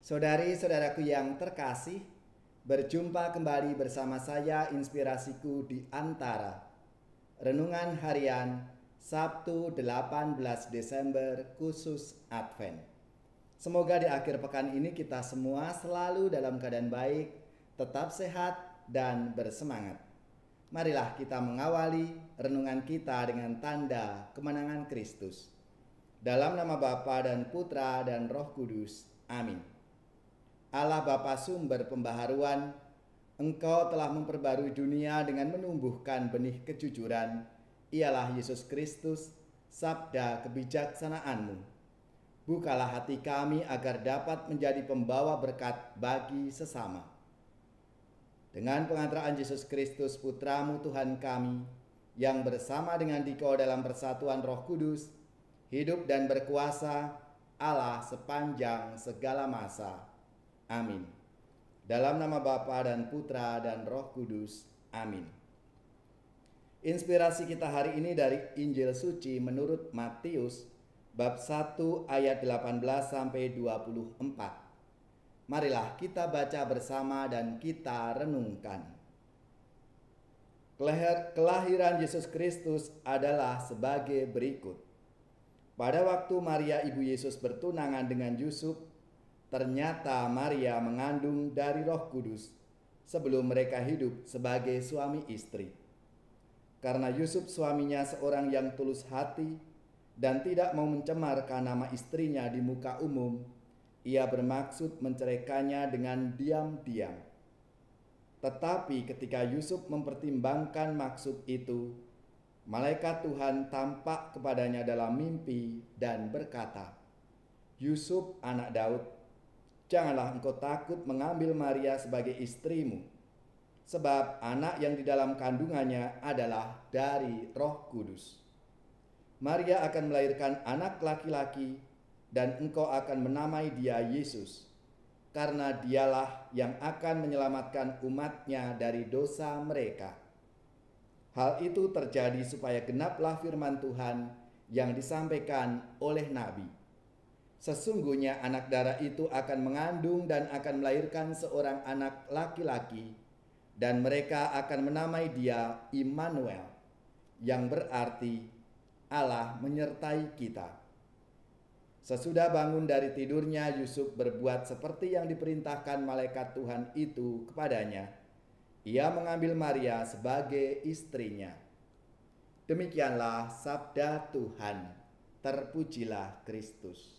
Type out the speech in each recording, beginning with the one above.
Saudari-saudaraku yang terkasih, berjumpa kembali bersama saya Inspirasiku di Antara. Renungan harian Sabtu 18 Desember khusus Advent. Semoga di akhir pekan ini kita semua selalu dalam keadaan baik, tetap sehat dan bersemangat. Marilah kita mengawali renungan kita dengan tanda kemenangan Kristus. Dalam nama Bapa dan Putra dan Roh Kudus. Amin. Allah Bapa sumber pembaharuan, Engkau telah memperbarui dunia dengan menumbuhkan benih kejujuran. Ialah Yesus Kristus, sabda kebijaksanaan-Mu. Bukalah hati kami agar dapat menjadi pembawa berkat bagi sesama. Dengan pengantaraan Yesus Kristus Putra-Mu Tuhan kami, yang bersama dengan Dikau dalam persatuan Roh Kudus, hidup dan berkuasa Allah sepanjang segala masa. Amin. Dalam nama Bapa dan Putra dan Roh Kudus. Amin. Inspirasi kita hari ini dari Injil Suci menurut Matius bab 1 ayat 18 sampai 24. Marilah kita baca bersama dan kita renungkan. Kelahiran Yesus Kristus adalah sebagai berikut. Pada waktu Maria ibu Yesus bertunangan dengan Yusuf, ternyata Maria mengandung dari Roh Kudus sebelum mereka hidup sebagai suami istri. Karena Yusuf suaminya seorang yang tulus hati dan tidak mau mencemarkan nama istrinya di muka umum, ia bermaksud menceraikannya dengan diam-diam. Tetapi ketika Yusuf mempertimbangkan maksud itu, malaikat Tuhan tampak kepadanya dalam mimpi dan berkata, "Yusuf anak Daud, janganlah engkau takut mengambil Maria sebagai istrimu, sebab anak yang di dalam kandungannya adalah dari Roh Kudus. Maria akan melahirkan anak laki-laki, dan engkau akan menamai dia Yesus, karena dialah yang akan menyelamatkan umatnya dari dosa mereka." Hal itu terjadi supaya genaplah firman Tuhan yang disampaikan oleh Nabi. Sesungguhnya anak darah itu akan mengandung dan akan melahirkan seorang anak laki-laki, dan mereka akan menamai dia Immanuel, yang berarti Allah menyertai kita. Sesudah bangun dari tidurnya, Yusuf berbuat seperti yang diperintahkan malaikat Tuhan itu kepadanya. Ia mengambil Maria sebagai istrinya. Demikianlah sabda Tuhan. Terpujilah Kristus.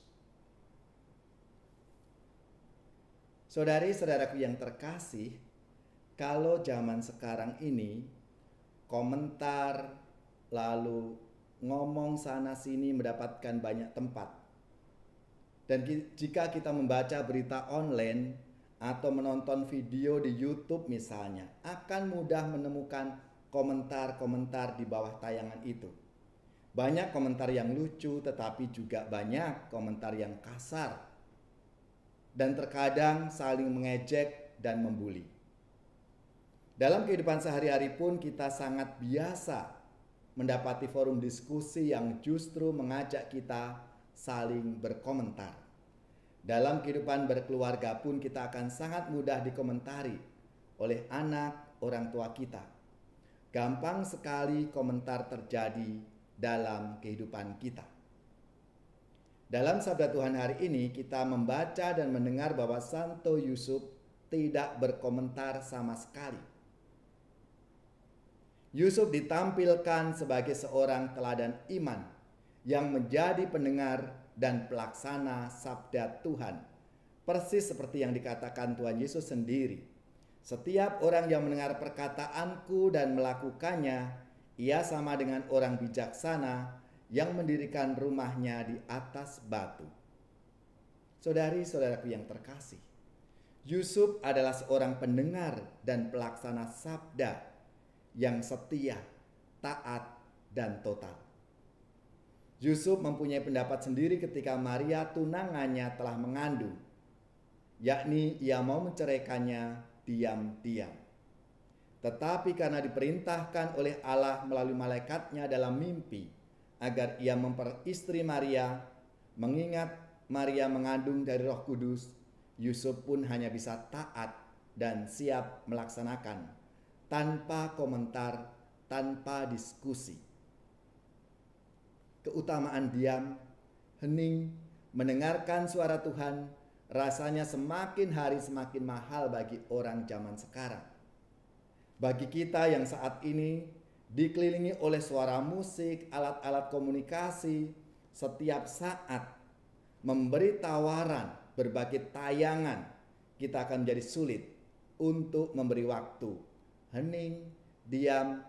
Saudari-saudaraku yang terkasih, kalau zaman sekarang ini komentar lalu ngomong sana sini mendapatkan banyak tempat. Dan jika kita membaca berita online atau menonton video di YouTube misalnya, akan mudah menemukan komentar-komentar di bawah tayangan itu. Banyak komentar yang lucu, tetapi juga banyak komentar yang kasar. Dan terkadang saling mengejek dan membuli. Dalam kehidupan sehari-hari pun kita sangat biasa mendapati forum diskusi yang justru mengajak kita saling berkomentar. Dalam kehidupan berkeluarga pun kita akan sangat mudah dikomentari oleh anak orang tua kita. Gampang sekali komentar terjadi dalam kehidupan kita. Dalam sabda Tuhan hari ini kita membaca dan mendengar bahwa Santo Yusuf tidak berkomentar sama sekali. Yusuf ditampilkan sebagai seorang teladan iman yang menjadi pendengar dan pelaksana sabda Tuhan. Persis seperti yang dikatakan Tuhan Yesus sendiri. Setiap orang yang mendengar perkataanku dan melakukannya, ia sama dengan orang bijaksana yang mendirikan rumahnya di atas batu. Saudari-saudaraku yang terkasih, Yusuf adalah seorang pendengar dan pelaksana sabda yang setia, taat, dan total. Yusuf mempunyai pendapat sendiri ketika Maria tunangannya telah mengandung, yakni ia mau menceraikannya diam-diam. Tetapi karena diperintahkan oleh Allah melalui malaikatnya dalam mimpi agar ia memperistri Maria, mengingat Maria mengandung dari Roh Kudus, Yusuf pun hanya bisa taat dan siap melaksanakan tanpa komentar, tanpa diskusi. Keutamaan diam, hening, mendengarkan suara Tuhan rasanya semakin hari semakin mahal bagi orang zaman sekarang. Bagi kita yang saat ini dikelilingi oleh suara musik, alat-alat komunikasi, setiap saat memberi tawaran berbagai tayangan, kita akan menjadi sulit untuk memberi waktu, hening, diam,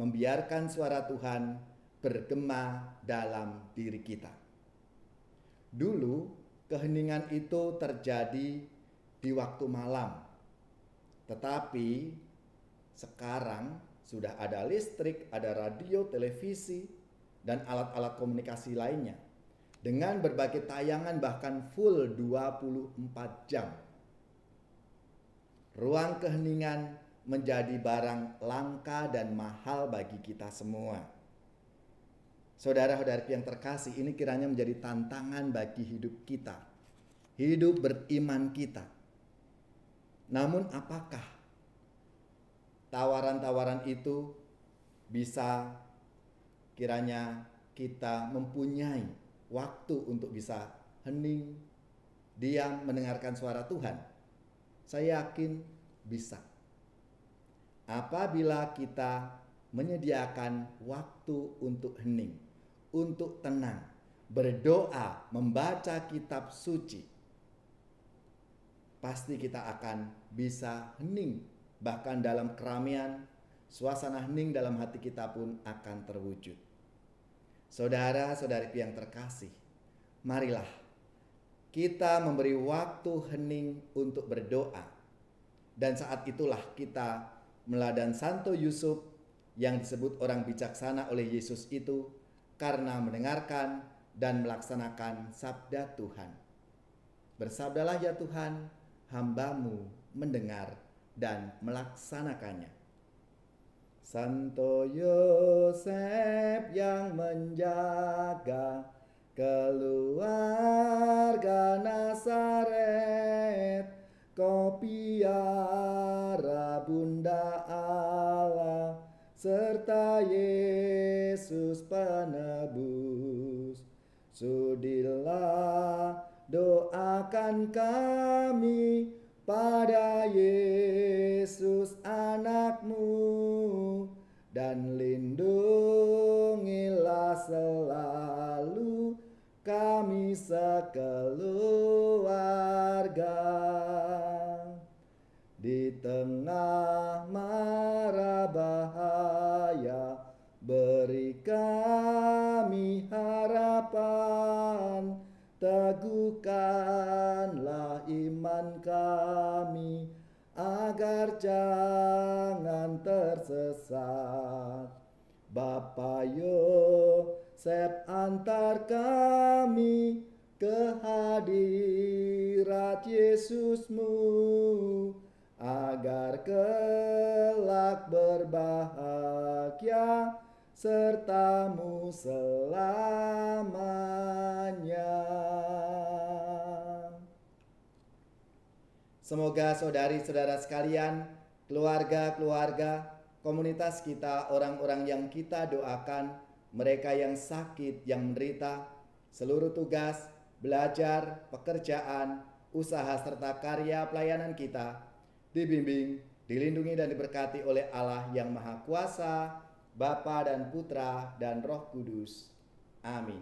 membiarkan suara Tuhan bergema dalam diri kita. Dulu keheningan itu terjadi di waktu malam, tetapi sekarang sudah ada listrik, ada radio, televisi, dan alat-alat komunikasi lainnya dengan berbagai tayangan bahkan full 24 jam. Ruang keheningan menjadi barang langka dan mahal bagi kita semua. Saudara-saudari yang terkasih, ini kiranya menjadi tantangan bagi hidup kita, hidup beriman kita. Namun apakah tawaran-tawaran itu bisa kiranya kita mempunyai waktu untuk bisa hening, diam, mendengarkan suara Tuhan? Saya yakin bisa. Apabila kita menyediakan waktu untuk hening, untuk tenang, berdoa, membaca kitab suci, pasti kita akan bisa hening. Bahkan dalam keramaian, suasana hening dalam hati kita pun akan terwujud. Saudara-saudari yang terkasih, marilah kita memberi waktu hening untuk berdoa. Dan saat itulah kita meladan Santo Yusuf yang disebut orang bijaksana oleh Yesus itu karena mendengarkan dan melaksanakan sabda Tuhan. Bersabdalah ya Tuhan, hamba-Mu mendengar dan melaksanakannya. Santo Yosef yang menjaga keluarga Nazaret, Kau piara Bunda Allah serta Yesus penebus. Sudilah doakan kami pada Yesus anak-Mu, dan lindungilah selalu kami sekeluarga. Di tengah mara bahaya, beri kami harapan, teguhkanlah iman kami, agar jangan tersesat. Bapa Yosef, antar kami ke hadirat Yesus-Mu, agar kelak berbahagia serta-Mu selamanya. Semoga saudari-saudara sekalian, keluarga-keluarga, komunitas kita, orang-orang yang kita doakan, mereka yang sakit, yang menderita, seluruh tugas, belajar, pekerjaan, usaha serta karya pelayanan kita dibimbing, dilindungi dan diberkati oleh Allah yang Maha Kuasa, Bapa dan Putra dan Roh Kudus. Amin.